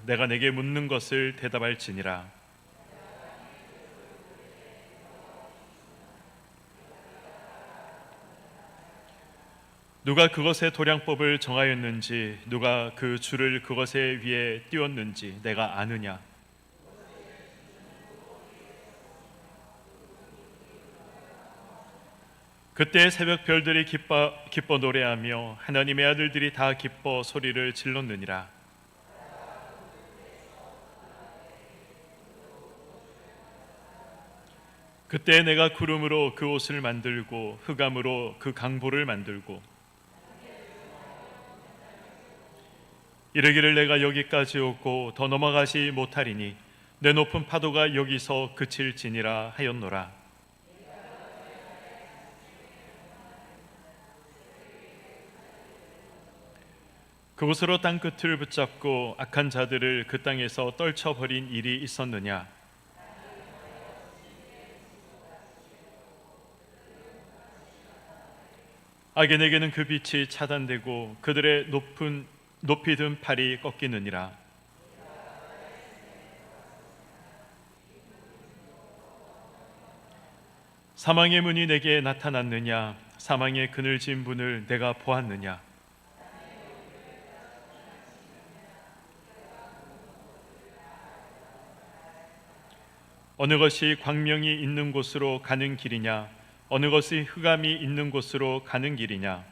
내가 내게 묻는 것을 대답할지니라. 누가 그것의 도량법을 정하였는지, 누가 그 줄을 그것의 위에 띄웠는지 내가 아느냐? 그때 새벽 별들이 기뻐 노래하며 하나님의 아들들이 다 기뻐 소리를 질렀느니라. 그때 내가 구름으로 그 옷을 만들고 흑암으로 그 강보를 만들고 이르기를 내가 여기까지 오고 더 넘어가지 못하리니 내 높은 파도가 여기서 그칠지니라 하였노라. 그곳으로 땅 끝을 붙잡고 악한 자들을 그 땅에서 떨쳐버린 일이 있었느냐? 악인에게는 그 빛이 차단되고 그들의 높이 든 팔이 꺾이느니라. 사망의 문이 내게 나타났느냐? 사망의 그늘진 문을 내가 보았느냐? 어느 것이 광명이 있는 곳으로 가는 길이냐? 어느 것이 흑암이 있는 곳으로 가는 길이냐?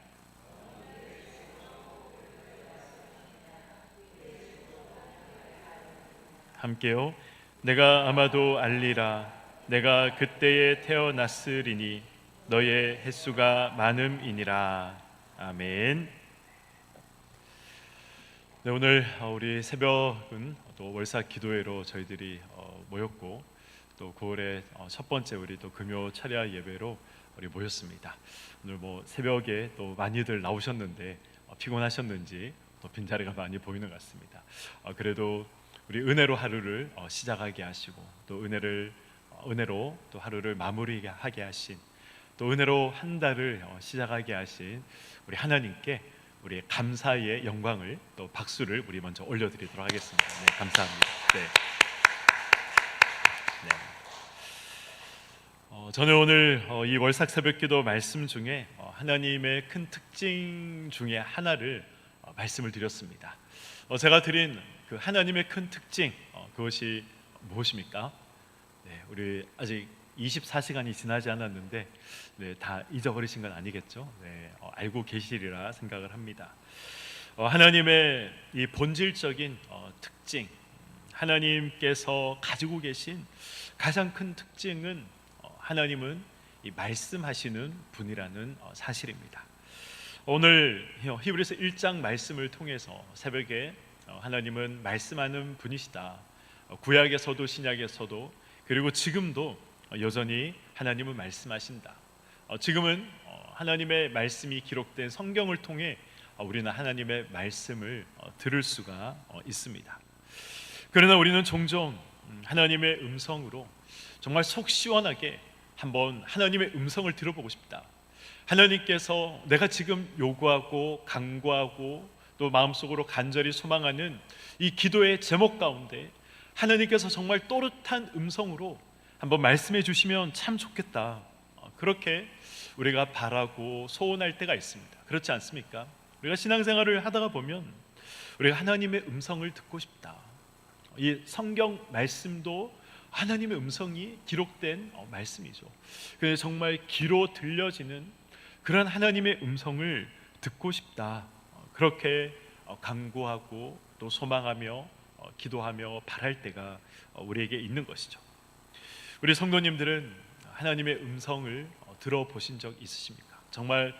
함께요. 내가 아마도 알리라. 내가 그때에 태어났으리니 너의 횟수가 많음이니라. 아멘. 네, 오늘 우리 새벽은 또 월사 기도회로 저희들이 모였고 또 9월의 첫 번째 우리 또 금요 차례 예배로 우리 모였습니다. 오늘 뭐 새벽에 또 많이들 나오셨는데 피곤하셨는지 또 빈자리가 많이 보이는 것 같습니다. 그래도 우리 은혜로 하루를 시작하게 하시고 또 은혜로 또 하루를 마무리하게 하신 또 은혜로 한 달을 시작하게 하신 우리 하나님께 우리 감사의 영광을 또 박수를 우리 먼저 올려드리도록 하겠습니다. 네, 감사합니다. 네. 저는 오늘 이 월삭 새벽기도 말씀 중에 하나님의 큰 특징 중에 하나를 말씀을 드렸습니다. 제가 드린 그 하나님의 큰 특징 그것이 무엇입니까? 네, 우리 아직 24시간이 지나지 않았는데 다 잊어버리신 건 아니겠죠? 네, 알고 계시리라 생각을 합니다. 하나님의 이 본질적인 특징, 하나님께서 가지고 계신 가장 큰 특징은 하나님은 이 말씀하시는 분이라는 사실입니다. 오늘 히브리서 1장 말씀을 통해서 새벽에 하나님은 말씀하는 분이시다. 구약에서도 신약에서도 그리고 지금도 여전히 하나님은 말씀하신다. 지금은 하나님의 말씀이 기록된 성경을 통해 우리는 하나님의 말씀을 들을 수가 있습니다. 그러나 우리는 종종 하나님의 음성으로 정말 속 시원하게 한번 하나님의 음성을 들어보고 싶다. 하나님께서 내가 지금 요구하고 간구하고 또 마음속으로 간절히 소망하는 이 기도의 제목 가운데 하나님께서 정말 또렷한 음성으로 한번 말씀해 주시면 참 좋겠다. 그렇게 우리가 바라고 소원할 때가 있습니다. 그렇지 않습니까? 우리가 신앙생활을 하다가 보면 우리가 하나님의 음성을 듣고 싶다. 이 성경 말씀도 하나님의 음성이 기록된 말씀이죠. 그래서 정말 귀로 들려지는 그런 하나님의 음성을 듣고 싶다. 그렇게 간구하고 또 소망하며 기도하며 바랄 때가 우리에게 있는 것이죠. 우리 성도님들은 하나님의 음성을 들어보신 적 있으십니까? 정말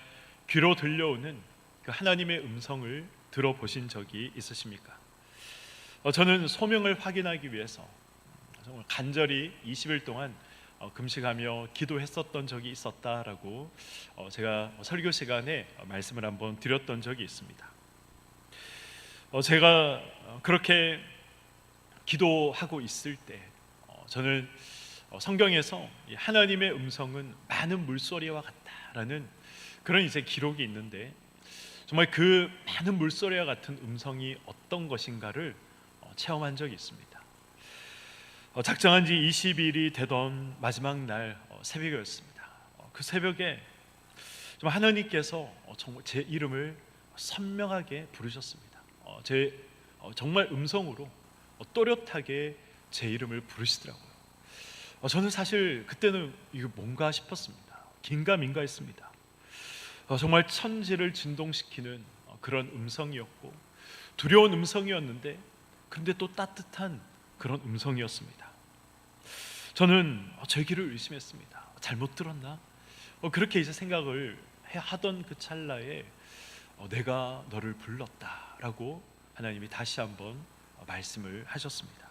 귀로 들려오는 그 하나님의 음성을 들어보신 적이 있으십니까? 저는 소명을 확인하기 위해서 정말 간절히 20일 동안 금식하며 기도했었던 적이 있었다라고 제가 설교 시간에 말씀을 한번 드렸던 적이 있습니다. 제가 그렇게 기도하고 있을 때 저는 성경에서 하나님의 음성은 많은 물소리와 같다라는 그런 이제 기록이 있는데 정말 그 많은 물소리와 같은 음성이 어떤 것인가를 체험한 적이 있습니다. 작정한 지 20일이 되던 마지막 날 새벽이었습니다. 그 새벽에 좀 하나님께서 정말 제 이름을 선명하게 부르셨습니다. 정말 음성으로 또렷하게 제 이름을 부르시더라고요. 저는 사실 그때는 이거 뭔가 싶었습니다. 긴가민가했습니다. 정말 천지를 진동시키는 그런 음성이었고 두려운 음성이었는데, 그런데 또 따뜻한 그런 음성이었습니다. 저는 제 귀를 의심했습니다. 잘못 들었나? 그렇게 이제 생각을 하던 그 찰나에 내가 너를 불렀다라고 하나님이 다시 한번 말씀을 하셨습니다.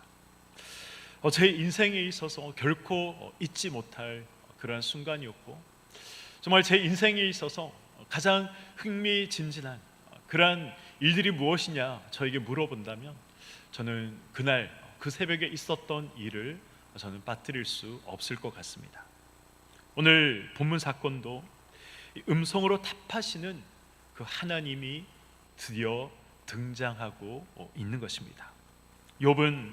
제 인생에 있어서 결코 잊지 못할 그러한 순간이었고, 정말 제 인생에 있어서 가장 흥미진진한 그러한 일들이 무엇이냐 저에게 물어본다면, 저는 그날 그 새벽에 있었던 일을 저는 빠뜨릴 수 없을 것 같습니다. 오늘 본문 사건도 음성으로 답하시는 그 하나님이 드디어 등장하고 있는 것입니다. 욥은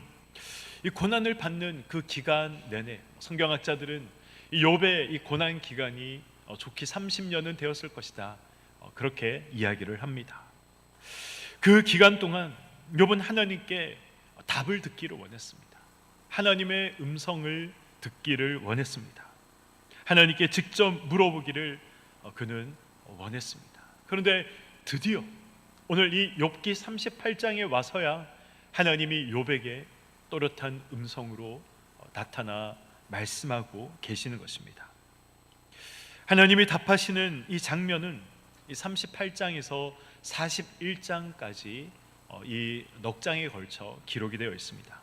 이 고난을 받는 그 기간 내내, 성경학자들은 이 욥의 이 고난 기간이 좋게 30년은 되었을 것이다, 그렇게 이야기를 합니다. 그 기간 동안 욥은 하나님께 답을 듣기를 원했습니다. 하나님의 음성을 듣기를 원했습니다. 하나님께 직접 물어보기를 그는 원했습니다. 그런데 드디어 오늘 이 욥기 38장에 와서야 하나님이 욥에게 또렷한 음성으로 나타나 말씀하고 계시는 것입니다. 하나님이 답하시는 이 장면은 이 38장에서 41장까지 이 넉 장에 걸쳐 기록이 되어 있습니다.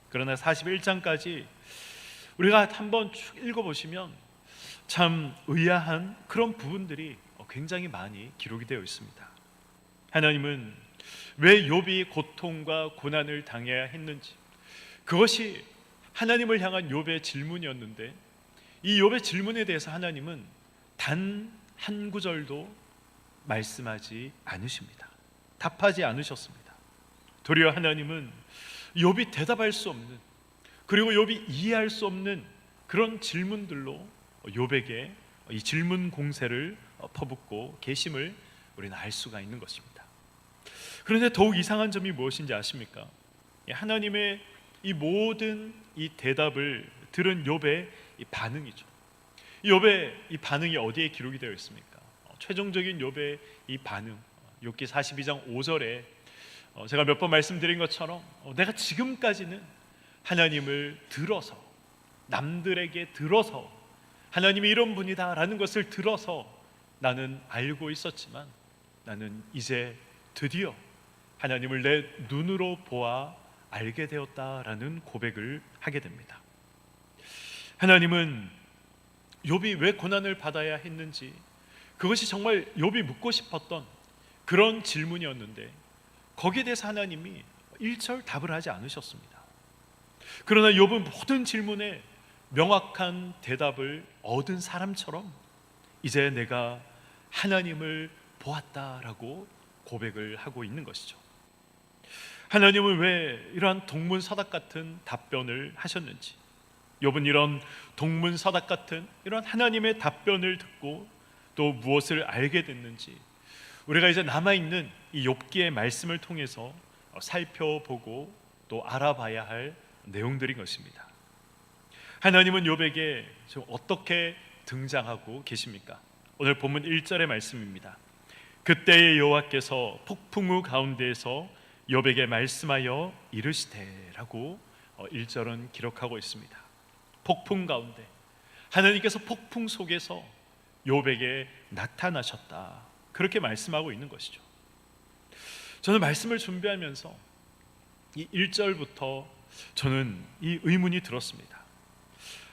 그러나 41장까지 우리가 한번 쭉 읽어보시면 참 의아한 그런 부분들이 굉장히 많이 기록이 되어 있습니다. 하나님은 왜 욥이 고통과 고난을 당해야 했는지, 그것이 하나님을 향한 욥의 질문이었는데, 이 욥의 질문에 대해서 하나님은 단 한 구절도 말씀하지 않으십니다. 답하지 않으셨습니다. 도리어 하나님은 욥이 대답할 수 없는, 그리고 욥이 이해할 수 없는 그런 질문들로 욥에게 이 질문 공세를 퍼붓고 계심을 우리는 알 수가 있는 것입니다. 그런데 더욱 이상한 점이 무엇인지 아십니까? 하나님의 이 모든 이 대답을 들은 욥의 이 반응이죠. 욥의 이 반응이 어디에 기록이 되어 있습니까? 최종적인 욥의 이 반응, 욥기 42장 5절에 제가 몇 번 말씀드린 것처럼 내가 지금까지는 하나님을 들어서, 남들에게 들어서 하나님이 이런 분이다라는 것을 들어서 나는 알고 있었지만, 나는 이제 드디어 하나님을 내 눈으로 보아 알게 되었다라는 고백을 하게 됩니다. 하나님은 욥이 왜 고난을 받아야 했는지, 그것이 정말 욥이 묻고 싶었던 그런 질문이었는데, 거기에 대해서 하나님이 일절 답을 하지 않으셨습니다. 그러나 욥은 모든 질문에 명확한 대답을 얻은 사람처럼 이제 내가 하나님을 보았다라고 고백을 하고 있는 것이죠. 하나님은 왜 이러한 동문서답 같은 답변을 하셨는지, 욥은 이런 동문서답 같은 이런 하나님의 답변을 듣고 또 무엇을 알게 됐는지, 우리가 이제 남아있는 이 욥기의 말씀을 통해서 살펴보고 또 알아봐야 할 내용들인 것입니다. 하나님은 욥에게 지금 어떻게 등장하고 계십니까? 오늘 본문 1절의 말씀입니다. 그때의 여호와께서 폭풍우 가운데에서 욥에게 말씀하여 이르시되라고 1절은 기록하고 있습니다. 폭풍 가운데 하나님께서 폭풍 속에서 욥에게 나타나셨다, 그렇게 말씀하고 있는 것이죠. 저는 말씀을 준비하면서 이 1절부터 저는 이 의문이 들었습니다.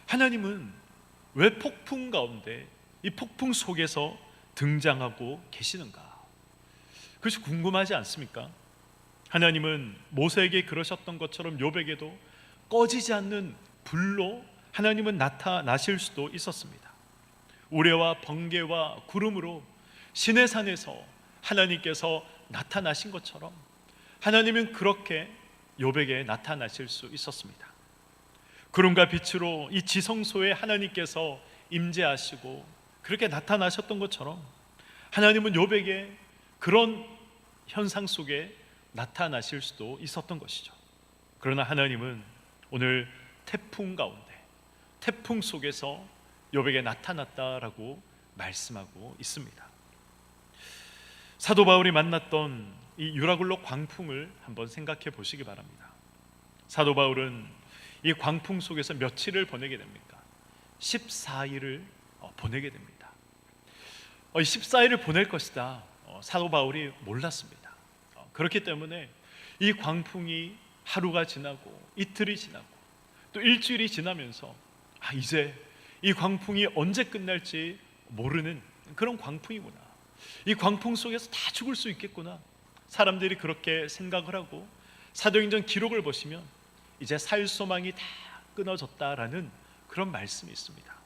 하나님은 왜 폭풍 가운데, 이 폭풍 속에서 등장하고 계시는가? 그것이 궁금하지 않습니까? 하나님은 모세에게 그러셨던 것처럼 욥에게도 꺼지지 않는 불로 하나님은 나타나실 수도 있었습니다. 우레와 번개와 구름으로 시내산에서 하나님께서 나타나신 것처럼 하나님은 그렇게 욥에게 나타나실 수 있었습니다. 구름과 빛으로 이 지성소에 하나님께서 임재하시고 그렇게 나타나셨던 것처럼 하나님은 욥에게 그런 현상 속에 나타나실 수도 있었던 것이죠. 그러나 하나님은 오늘 태풍 가운데, 태풍 속에서 욥에게 나타났다라고 말씀하고 있습니다. 사도 바울이 만났던 이 유라굴로 광풍을 한번 생각해 보시기 바랍니다. 사도 바울은 이 광풍 속에서 며칠을 보내게 됩니까? 14일을 보내게 됩니다. 14일을 보낼 것이다, 사도 바울이 몰랐습니다. 그렇기 때문에 이 광풍이 하루가 지나고 이틀이 지나고 또 일주일이 지나면서 이제 이 광풍이 언제 끝날지 모르는 그런 광풍이구나, 이 광풍 속에서 다 죽을 수 있겠구나, 사람들이 그렇게 생각을 하고 사도행전 기록을 보시면 이제 살 소망이 다 끊어졌다라는 그런 말씀이 있습니다.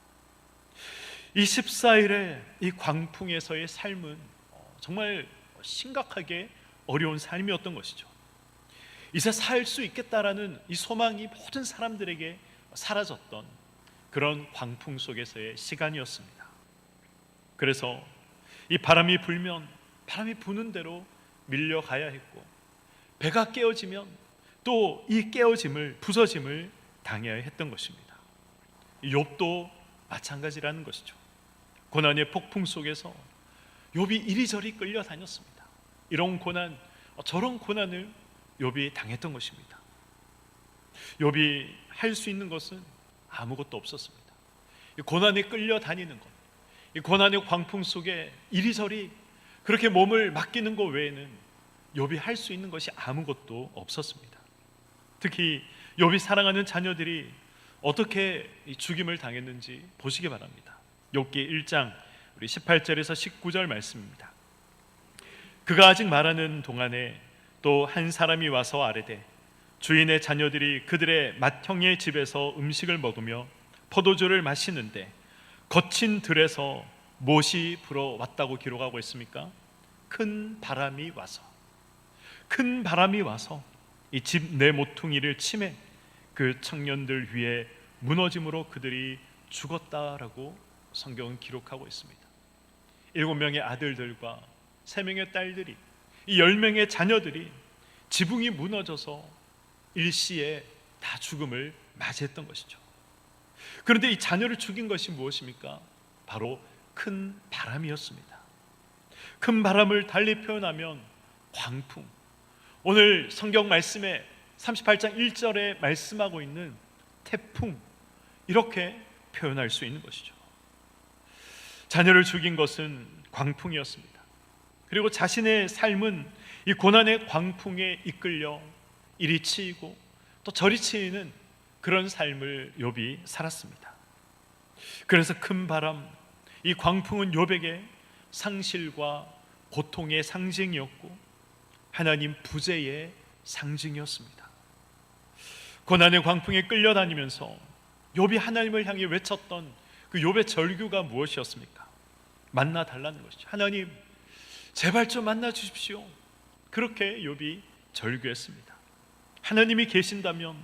이 14일의 이 광풍에서의 삶은 정말 심각하게 어려운 삶이었던 것이죠. 이제 살 수 있겠다라는 이 소망이 모든 사람들에게 사라졌던 그런 광풍 속에서의 시간이었습니다. 그래서 이 바람이 불면 바람이 부는 대로 밀려가야 했고, 배가 깨어지면 또 이 깨어짐을, 부서짐을 당해야 했던 것입니다. 욥도 마찬가지라는 것이죠. 고난의 폭풍 속에서 욥이 이리저리 끌려다녔습니다. 이런 고난, 저런 고난을 욥이 당했던 것입니다. 욥이 할 수 있는 것은 아무것도 없었습니다. 이 고난에 끌려다니는 것, 이 고난의 광풍 속에 이리저리 그렇게 몸을 맡기는 것 외에는 욥이 할 수 있는 것이 아무것도 없었습니다. 특히 욥이 사랑하는 자녀들이 어떻게 죽임을 당했는지 보시기 바랍니다. 욥기 1장 우리 18절에서 19절 말씀입니다. 그가 아직 말하는 동안에 또 한 사람이 와서 아뢰되 주인의 자녀들이 그들의 맏형의 집에서 음식을 먹으며 포도주를 마시는데 거친 들에서 못이 불어왔다고 기록하고 있습니까? 큰 바람이 와서 이 집 내 모퉁이를 치매 그 청년들 위에 무너짐으로 그들이 죽었다라고 성경은 기록하고 있습니다. 7명의 아들들과 3명의 딸들이, 이 10명의 자녀들이 지붕이 무너져서 일시에 다 죽음을 맞이했던 것이죠. 그런데 이 자녀를 죽인 것이 무엇입니까? 바로 큰 바람이었습니다. 큰 바람을 달리 표현하면 광풍, 오늘 성경 말씀에 38장 1절에 말씀하고 있는 태풍, 이렇게 표현할 수 있는 것이죠. 자녀를 죽인 것은 광풍이었습니다. 그리고 자신의 삶은 이 고난의 광풍에 이끌려 이리 치이고 또 저리 치이는 그런 삶을 욥이 살았습니다. 그래서 큰 바람, 이 광풍은 욥에게 상실과 고통의 상징이었고 하나님 부재의 상징이었습니다. 고난의 광풍에 끌려다니면서 욥이 하나님을 향해 외쳤던 그 욥의 절규가 무엇이었습니까? 만나 달라는 것이죠. 하나님, 제발 좀 만나 주십시오. 그렇게 욥이 절규했습니다. 하나님이 계신다면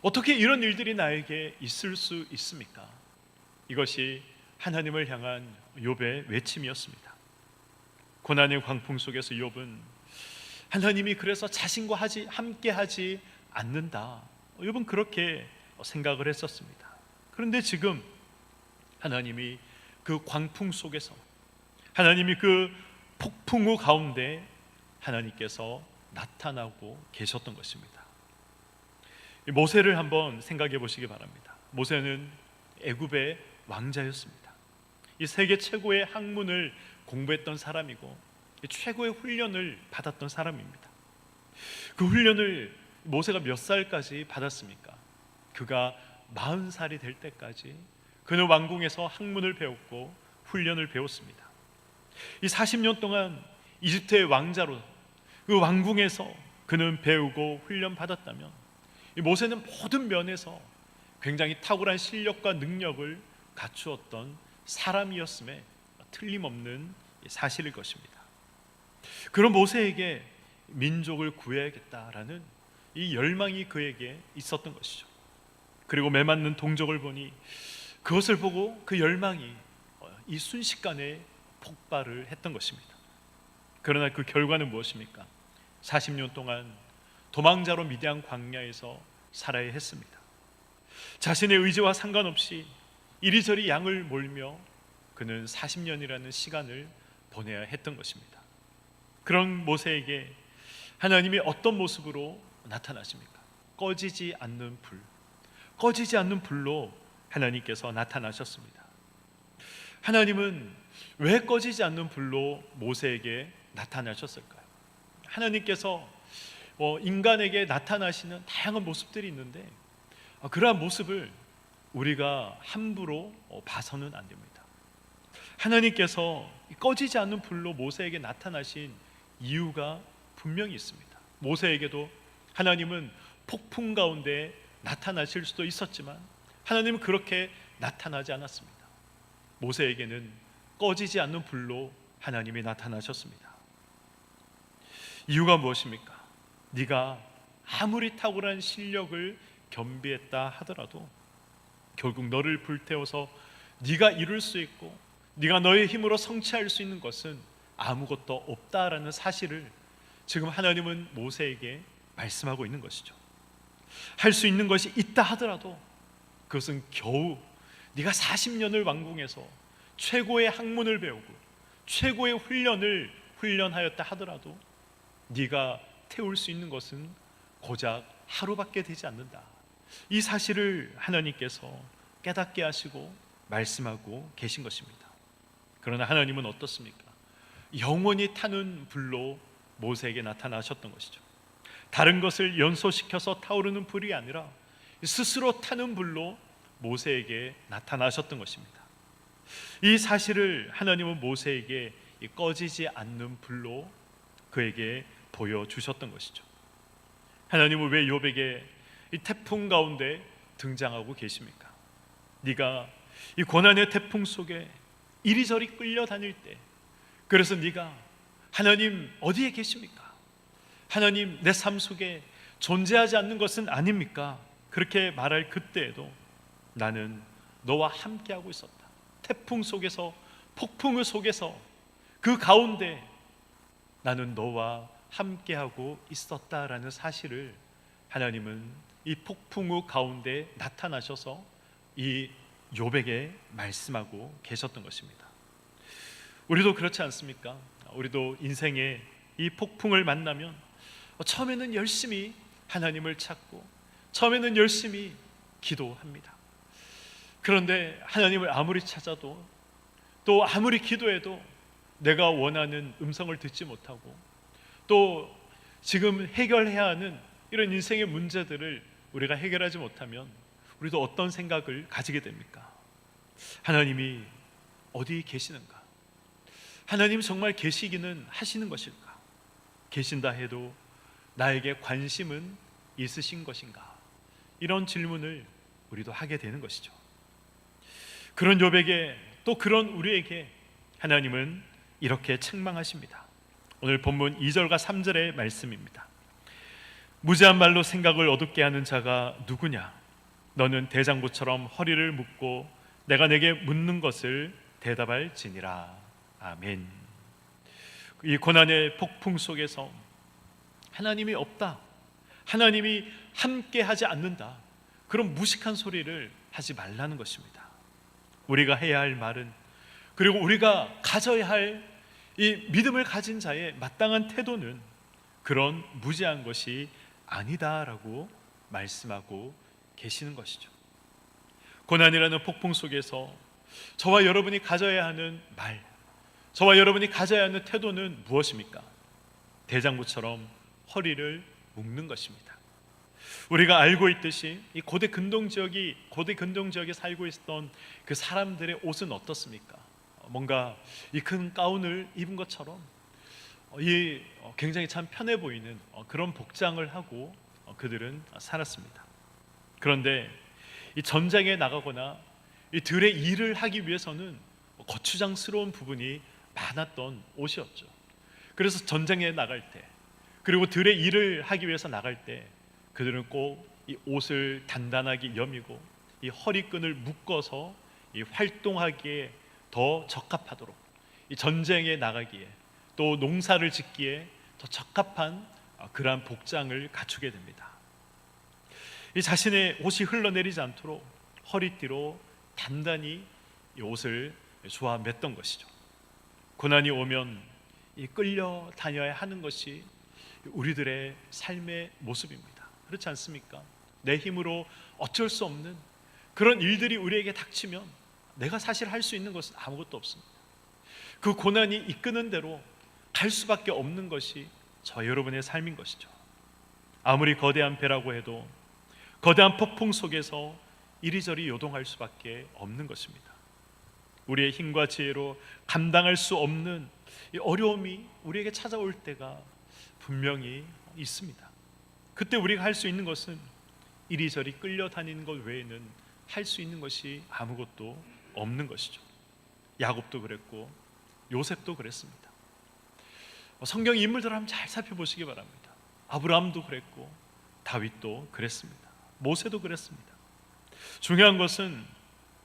어떻게 이런 일들이 나에게 있을 수 있습니까? 이것이 하나님을 향한 욥의 외침이었습니다. 고난의 광풍 속에서 욥은 하나님이 그래서 자신과 함께 하지 않는다, 욥은 그렇게 생각을 했었습니다. 그런데 지금 하나님이 그 광풍 속에서, 하나님이 그 폭풍우 가운데 하나님께서 나타나고 계셨던 것입니다. 모세를 한번 생각해 보시기 바랍니다. 모세는 애굽의 왕자였습니다. 이 세계 최고의 학문을 공부했던 사람이고 최고의 훈련을 받았던 사람입니다. 그 훈련을 모세가 몇 살까지 받았습니까? 그가 40살이 될 때까지 그는 왕궁에서 학문을 배웠고 훈련을 배웠습니다. 이 40년 동안 이집트의 왕자로 그 왕궁에서 그는 배우고 훈련 받았다면 이 모세는 모든 면에서 굉장히 탁월한 실력과 능력을 갖추었던 사람이었음에 틀림없는 사실일 것입니다. 그런 모세에게 민족을 구해야겠다라는 이 열망이 그에게 있었던 것이죠. 그리고 매맞는 동족을 보니 그것을 보고 그 열망이 이 순식간에 폭발을 했던 것입니다. 그러나 그 결과는 무엇입니까? 40년 동안 도망자로 미디안 광야에서 살아야 했습니다. 자신의 의지와 상관없이 이리저리 양을 몰며 그는 40년이라는 시간을 보내야 했던 것입니다. 그런 모세에게 하나님이 어떤 모습으로 나타나십니까? 꺼지지 않는 불, 꺼지지 않는 불로 하나님께서 나타나셨습니다. 하나님은 왜 꺼지지 않는 불로 모세에게 나타나셨을까요? 하나님께서 인간에게 나타나시는 다양한 모습들이 있는데 그러한 모습을 우리가 함부로 봐서는 안 됩니다. 하나님께서 꺼지지 않는 불로 모세에게 나타나신 이유가 분명히 있습니다. 모세에게도 하나님은 폭풍 가운데 나타나실 수도 있었지만 하나님은 그렇게 나타나지 않았습니다. 모세에게는 꺼지지 않는 불로 하나님이 나타나셨습니다. 이유가 무엇입니까? 네가 아무리 탁월한 실력을 겸비했다 하더라도 결국 너를 불태워서 네가 이룰 수 있고 네가 너의 힘으로 성취할 수 있는 것은 아무것도 없다라는 사실을 지금 하나님은 모세에게 말씀하고 있는 것이죠. 할 수 있는 것이 있다 하더라도 그것은 겨우 네가 40년을 왕궁에서 최고의 학문을 배우고 최고의 훈련을 훈련하였다 하더라도 네가 태울 수 있는 것은 고작 하루밖에 되지 않는다. 이 사실을 하나님께서 깨닫게 하시고 말씀하고 계신 것입니다. 그러나 하나님은 어떻습니까? 영원히 타는 불로 모세에게 나타나셨던 것이죠. 다른 것을 연소시켜서 타오르는 불이 아니라 스스로 타는 불로 모세에게 나타나셨던 것입니다. 이 사실을 하나님은 모세에게 꺼지지 않는 불로 그에게 보여주셨던 것이죠. 하나님은 왜 욥에게 이 태풍 가운데 등장하고 계십니까? 네가 이 고난의 태풍 속에 이리저리 끌려다닐 때, 그래서 네가 하나님 어디에 계십니까? 하나님 내 삶 속에 존재하지 않는 것은 아닙니까? 그렇게 말할 그때에도 나는 너와 함께하고 있었다. 태풍 속에서, 폭풍의 속에서, 그 가운데 나는 너와 함께하고 있었다라는 사실을 하나님은 이 폭풍우 가운데 나타나셔서 이 욥에게 말씀하고 계셨던 것입니다. 우리도 그렇지 않습니까? 우리도 인생에 이 폭풍을 만나면 처음에는 열심히 하나님을 찾고 처음에는 열심히 기도합니다. 그런데 하나님을 아무리 찾아도 또 아무리 기도해도 내가 원하는 음성을 듣지 못하고 또 지금 해결해야 하는 이런 인생의 문제들을 우리가 해결하지 못하면 우리도 어떤 생각을 가지게 됩니까? 하나님이 어디 계시는가? 하나님 정말 계시기는 하시는 것일까? 계신다 해도 나에게 관심은 있으신 것인가? 이런 질문을 우리도 하게 되는 것이죠. 그런 욥에게 또 그런 우리에게 하나님은 이렇게 책망하십니다. 오늘 본문 2절과 3절의 말씀입니다. 무지한 말로 생각을 어둡게 하는 자가 누구냐? 너는 대장부처럼 허리를 묶고 내가 내게 묻는 것을 대답할지니라. 아멘. 이 고난의 폭풍 속에서 하나님이 없다, 하나님이 함께하지 않는다, 그런 무식한 소리를 하지 말라는 것입니다. 우리가 해야 할 말은, 그리고 우리가 가져야 할 이 믿음을 가진 자의 마땅한 태도는 그런 무지한 것이 아니다라고 말씀하고 계시는 것이죠. 고난이라는 폭풍 속에서 저와 여러분이 가져야 하는 말, 저와 여러분이 가져야 하는 태도는 무엇입니까? 대장부처럼 허리를 묶는 것입니다. 우리가 알고 있듯이 이 고대 근동 지역에 살고 있었던 그 사람들의 옷은 어떻습니까? 뭔가 이 큰 가운을 입은 것처럼 굉장히 참 편해 보이는 그런 복장을 하고 그들은 살았습니다. 그런데 이 전쟁에 나가거나 이 들의 일을 하기 위해서는 거추장스러운 부분이 많았던 옷이었죠. 그래서 전쟁에 나갈 때, 그리고 들의 일을 하기 위해서 나갈 때 그들은 꼭 이 옷을 단단하게 여미고 이 허리끈을 묶어서 이 활동하기에 더 적합하도록, 이 전쟁에 나가기에 또 농사를 짓기에 더 적합한 그러한 복장을 갖추게 됩니다. 이 자신의 옷이 흘러내리지 않도록 허리띠로 단단히 이 옷을 조아 맸던 것이죠. 고난이 오면 이 끌려 다녀야 하는 것이 우리들의 삶의 모습입니다. 그렇지 않습니까? 내 힘으로 어쩔 수 없는 그런 일들이 우리에게 닥치면 내가 사실 할 수 있는 것은 아무것도 없습니다. 그 고난이 이끄는 대로 갈 수밖에 없는 것이 저 여러분의 삶인 것이죠. 아무리 거대한 배라고 해도 거대한 폭풍 속에서 이리저리 요동할 수밖에 없는 것입니다. 우리의 힘과 지혜로 감당할 수 없는 이 어려움이 우리에게 찾아올 때가 분명히 있습니다. 그때 우리가 할 수 있는 것은 이리저리 끌려다니는 것 외에는 할 수 있는 것이 아무것도 없는 것이죠. 야곱도 그랬고 요셉도 그랬습니다. 성경 인물들을 한번 잘 살펴보시기 바랍니다. 아브라함도 그랬고 다윗도 그랬습니다. 모세도 그랬습니다. 중요한 것은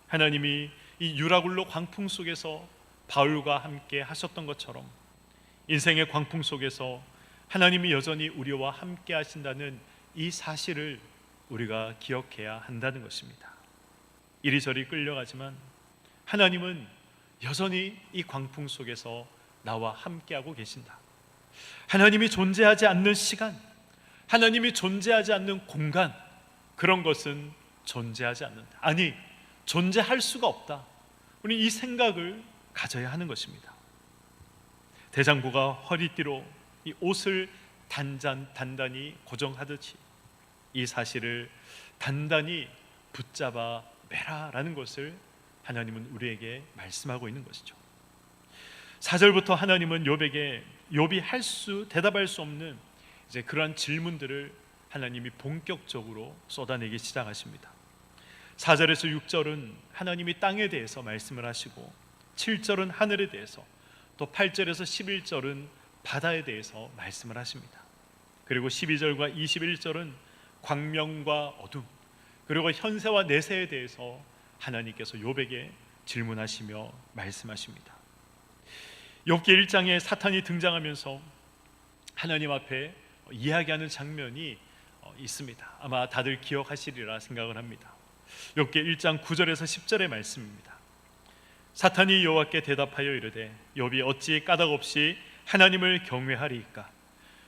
하나님이 이 유라굴로 광풍 속에서 바울과 함께 하셨던 것처럼 인생의 광풍 속에서 하나님이 여전히 우리와 함께 하신다는 이 사실을 우리가 기억해야 한다는 것입니다. 이리저리 끌려가지만 하나님은 여전히 이 광풍 속에서 나와 함께하고 계신다. 하나님이 존재하지 않는 시간, 하나님이 존재하지 않는 공간, 그런 것은 존재하지 않는다. 아니, 존재할 수가 없다. 우리 이 생각을 가져야 하는 것입니다. 대장부가 허리띠로 이 옷을 단단히 고정하듯이 이 사실을 단단히 붙잡아 매라라는 것을 하나님은 우리에게 말씀하고 있는 것이죠. 4절부터 하나님은 욥에게 욥이 대답할 수 없는 이제 그러한 질문들을 하나님이 본격적으로 쏟아내기 시작하십니다. 4절에서 6절은 하나님이 땅에 대해서 말씀을 하시고 7절은 하늘에 대해서, 또 8절에서 11절은 바다에 대해서 말씀을 하십니다. 그리고 12절과 21절은 광명과 어둠, 그리고 현세와 내세에 대해서 하나님께서 욥에게 질문하시며 말씀하십니다. 욥기 1장에 사탄이 등장하면서 하나님 앞에 이야기하는 장면이 있습니다. 아마 다들 기억하시리라 생각을 합니다. 욥기 1장 9절에서 10절의 말씀입니다. 사탄이 여호와께 대답하여 이르되 욥이 어찌 까닭없이 하나님을 경외하리이까?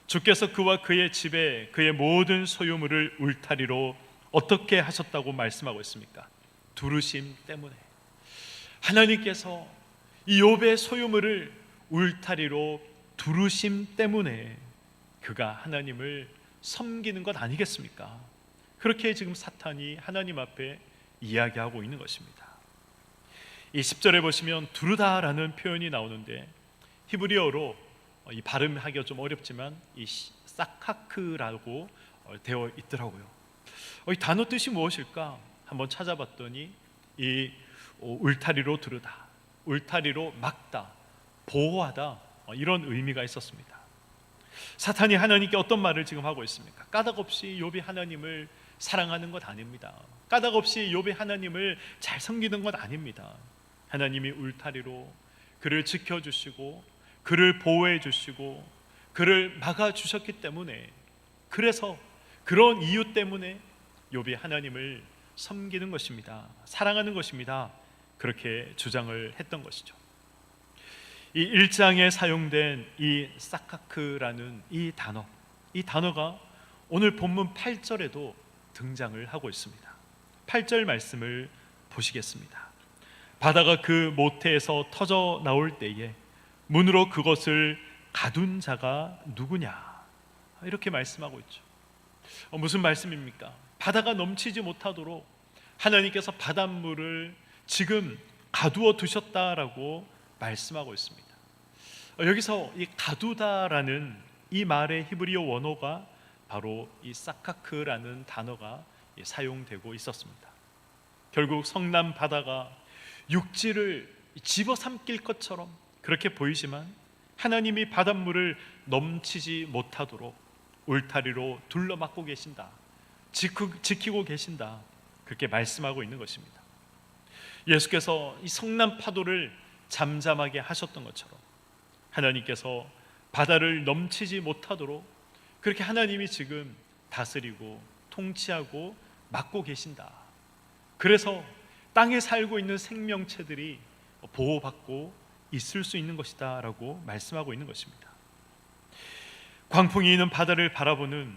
주께서 그와 그의 집에 그의 모든 소유물을 울타리로 어떻게 하셨다고 말씀하고 있습니까? 두루심 때문에. 하나님께서 이 욥의 소유물을 울타리로 두루심 때문에 그가 하나님을 섬기는 것 아니겠습니까? 그렇게 지금 사탄이 하나님 앞에 이야기하고 있는 것입니다. 이 10절에 보시면 두르다라는 표현이 나오는데 히브리어로 이 발음하기가 좀 어렵지만 이 사카크라고 되어 있더라고요. 이 단어 뜻이 무엇일까? 한번 찾아봤더니 이 울타리로 두르다, 울타리로 막다, 보호하다, 이런 의미가 있었습니다. 사탄이 하나님께 어떤 말을 지금 하고 있습니까? 까닭없이 욥이 하나님을 사랑하는 것 아닙니다. 까닭없이 욥이 하나님을 잘 섬기는 것 아닙니다. 하나님이 울타리로 그를 지켜주시고 그를 보호해 주시고 그를 막아주셨기 때문에, 그래서 그런 이유 때문에 욥이 하나님을 섬기는 것입니다. 사랑하는 것입니다. 그렇게 주장을 했던 것이죠. 이 1장에 사용된 이 사카크라는 이 단어가 오늘 본문 8절에도 등장을 하고 있습니다. 8절 말씀을 보시겠습니다. 바다가 그 모태에서 터져 나올 때에 문으로 그것을 가둔 자가 누구냐, 이렇게 말씀하고 있죠. 무슨 말씀입니까? 바다가 넘치지 못하도록 하나님께서 바닷물을 지금 가두어 두셨다라고 말씀하고 있습니다. 여기서 이 가두다라는 이 말의 히브리어 원어가 바로 이 사카크라는 단어가 사용되고 있었습니다. 결국 성남 바다가 육지를 집어삼킬 것처럼 그렇게 보이지만 하나님이 바닷물을 넘치지 못하도록 울타리로 둘러막고 계신다, 지키고 계신다, 그렇게 말씀하고 있는 것입니다. 예수께서 이 성난 파도를 잠잠하게 하셨던 것처럼 하나님께서 바다를 넘치지 못하도록 그렇게 하나님이 지금 다스리고 통치하고 맡고 계신다. 그래서 땅에 살고 있는 생명체들이 보호받고 있을 수 있는 것이다 라고 말씀하고 있는 것입니다. 광풍이 있는 바다를 바라보는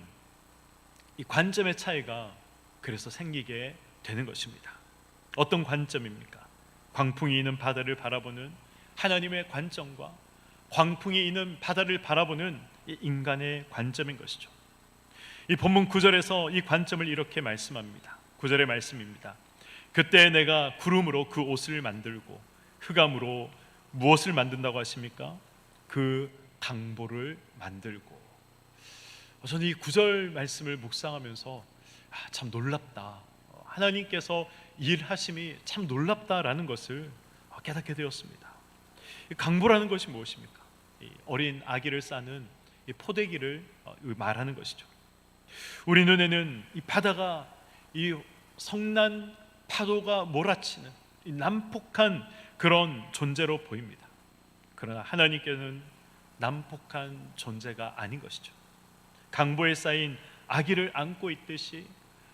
이 관점의 차이가 그래서 생기게 되는 것입니다. 어떤 관점입니까? 광풍이 있는 바다를 바라보는 하나님의 관점과 광풍이 있는 바다를 바라보는 인간의 관점인 것이죠. 이 본문 9절에서 이 관점을 이렇게 말씀합니다. 9절의 말씀입니다. 그때 내가 구름으로 그 옷을 만들고 흑암으로 무엇을 만든다고 하십니까? 그 강보를 만들고. 저는 이 9절 말씀을 묵상하면서 참 놀랍다, 하나님께서 일하심이 참 놀랍다라는 것을 깨닫게 되었습니다. 강보라는 것이 무엇입니까? 어린 아기를 싸는 포대기를 말하는 것이죠. 우리 눈에는 이 바다가 이 성난 파도가 몰아치는 이 난폭한 그런 존재로 보입니다. 그러나 하나님께는 난폭한 존재가 아닌 것이죠. 강보에 쌓인 아기를 안고 있듯이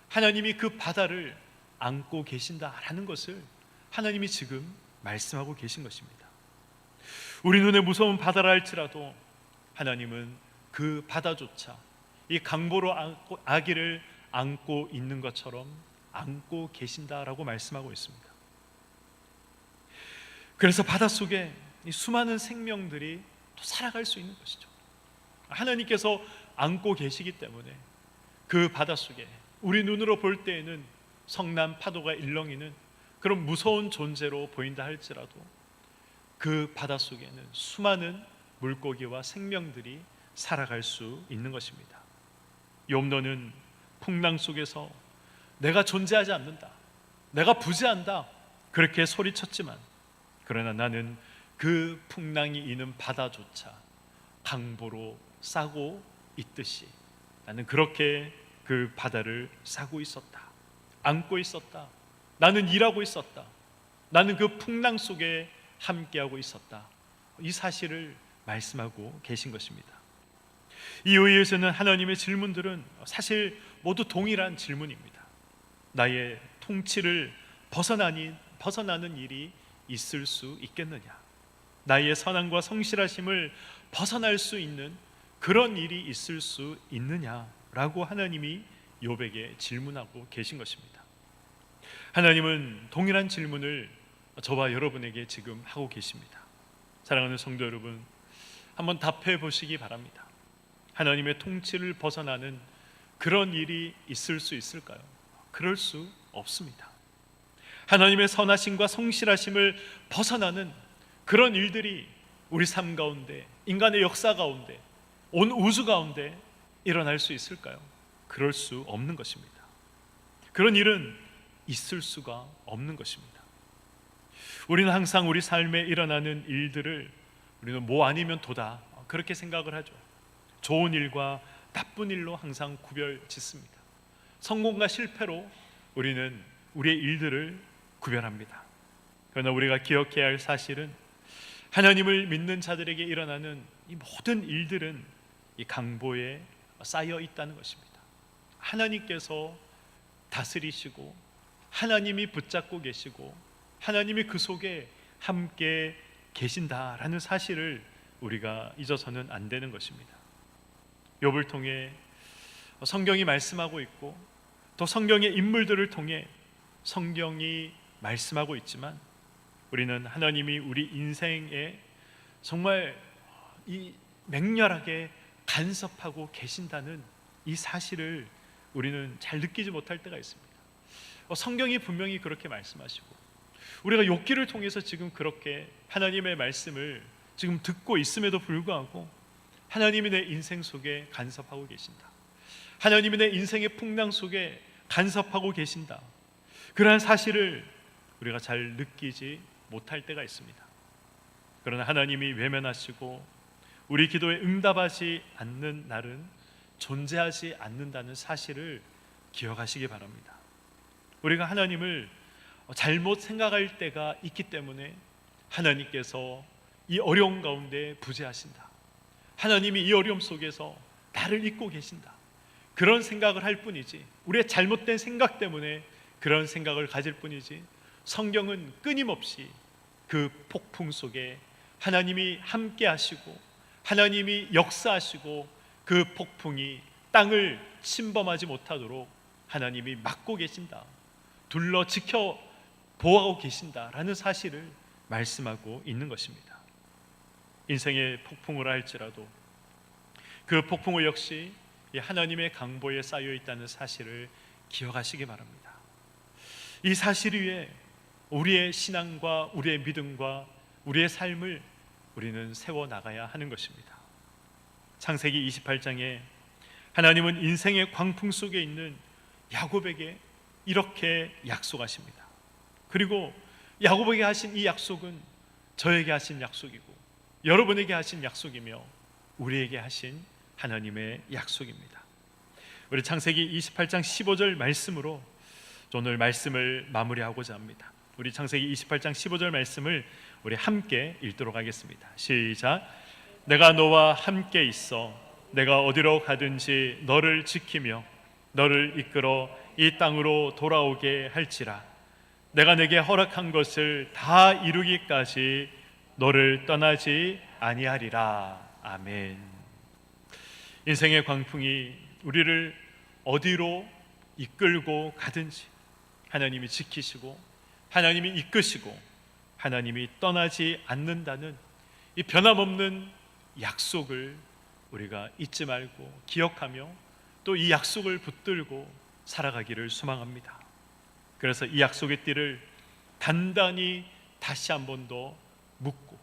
하나님이 그 바다를 안고 계신다라는 것을 하나님이 지금 말씀하고 계신 것입니다. 우리 눈에 무서운 바다라 할지라도 하나님은 그 바다조차 이 강보로 아기를 안고 있는 것처럼 안고 계신다라고 말씀하고 있습니다. 그래서 바닷속에 이 수많은 생명들이 또 살아갈 수 있는 것이죠. 하나님께서 안고 계시기 때문에 그 바닷속에 우리 눈으로 볼 때에는 성난 파도가 일렁이는 그런 무서운 존재로 보인다 할지라도 그 바닷속에는 수많은 물고기와 생명들이 살아갈 수 있는 것입니다. 욥노는 풍랑 속에서 내가 존재하지 않는다, 내가 부재한다, 그렇게 소리쳤지만 그러나 나는 그 풍랑이 이는 바다조차 강보로 싸고 있듯이 나는 그렇게 그 바다를 싸고 있었다, 안고 있었다, 나는 일하고 있었다, 나는 그 풍랑 속에 함께하고 있었다, 이 사실을 말씀하고 계신 것입니다. 이 의에서는 하나님의 질문들은 사실 모두 동일한 질문입니다. 나의 통치를 벗어나는 일이 있을 수 있겠느냐, 나의 선함과 성실하심을 벗어날 수 있는 그런 일이 있을 수 있느냐라고 하나님이 욥에게 질문하고 계신 것입니다. 하나님은 동일한 질문을 저와 여러분에게 지금 하고 계십니다. 사랑하는 성도 여러분, 한번 답해 보시기 바랍니다. 하나님의 통치를 벗어나는 그런 일이 있을 수 있을까요? 그럴 수 없습니다. 하나님의 선하심과 성실하심을 벗어나는 그런 일들이 우리 삶 가운데, 인간의 역사 가운데, 온 우주 가운데 일어날 수 있을까요? 그럴 수 없는 것입니다. 그런 일은 있을 수가 없는 것입니다. 우리는 항상 우리 삶에 일어나는 일들을 우리는 뭐 아니면 도다, 그렇게 생각을 하죠. 좋은 일과 나쁜 일로 항상 구별 짓습니다. 성공과 실패로 우리는 우리의 일들을 구별합니다. 그러나 우리가 기억해야 할 사실은 하나님을 믿는 자들에게 일어나는 이 모든 일들은 이 강보에 쌓여 있다는 것입니다. 하나님께서 다스리시고 하나님이 붙잡고 계시고 하나님이 그 속에 함께 계신다라는 사실을 우리가 잊어서는 안 되는 것입니다. 욥을 통해 성경이 말씀하고 있고 또 성경의 인물들을 통해 성경이 말씀하고 있지만 우리는 하나님이 우리 인생에 정말 이 맹렬하게 간섭하고 계신다는 이 사실을 우리는 잘 느끼지 못할 때가 있습니다. 성경이 분명히 그렇게 말씀하시고 우리가 욥기를 통해서 지금 그렇게 하나님의 말씀을 지금 듣고 있음에도 불구하고 하나님이 내 인생 속에 간섭하고 계신다, 하나님이 내 인생의 풍랑 속에 간섭하고 계신다, 그러한 사실을 우리가 잘 느끼지 못할 때가 있습니다. 그러나 하나님이 외면하시고 우리 기도에 응답하지 않는 날은 존재하지 않는다는 사실을 기억하시기 바랍니다. 우리가 하나님을 잘못 생각할 때가 있기 때문에 하나님께서 이 어려움 가운데 부재하신다, 하나님이 이 어려움 속에서 나를 잊고 계신다, 그런 생각을 할 뿐이지, 우리의 잘못된 생각 때문에 그런 생각을 가질 뿐이지, 성경은 끊임없이 그 폭풍 속에 하나님이 함께 하시고 하나님이 역사하시고 그 폭풍이 땅을 침범하지 못하도록 하나님이 막고 계신다, 둘러 지켜 보호하고 계신다라는 사실을 말씀하고 있는 것입니다. 인생의 폭풍을 할지라도 그 폭풍을 역시 하나님의 강보에 쌓여 있다는 사실을 기억하시기 바랍니다. 이 사실 위에 우리의 신앙과 우리의 믿음과 우리의 삶을 우리는 세워나가야 하는 것입니다. 창세기 28장에 하나님은 인생의 광풍 속에 있는 야곱에게 이렇게 약속하십니다. 그리고 야곱에게 하신 이 약속은 저에게 하신 약속이고 여러분에게 하신 약속이며 우리에게 하신 하나님의 약속입니다. 우리 창세기 28장 15절 말씀으로 오늘 말씀을 마무리하고자 합니다. 우리 창세기 28장 15절 말씀을 우리 함께 읽도록 하겠습니다. 시작. 내가 너와 함께 있어 내가 어디로 가든지 너를 지키며 너를 이끌어 이 땅으로 돌아오게 할지라. 내가 내게 허락한 것을 다 이루기까지 너를 떠나지 아니하리라. 아멘. 인생의 광풍이 우리를 어디로 이끌고 가든지 하나님이 지키시고 하나님이 이끄시고 하나님이 떠나지 않는다는 이 변함없는 약속을 우리가 잊지 말고 기억하며 또 이 약속을 붙들고 살아가기를 소망합니다. 그래서 이 약속의 띠를 단단히 다시 한 번 더 묶고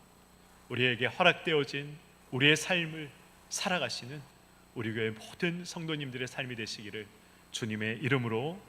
우리에게 허락되어진 우리의 삶을 살아가시는 우리 교회 모든 성도님들의 삶이 되시기를 주님의 이름으로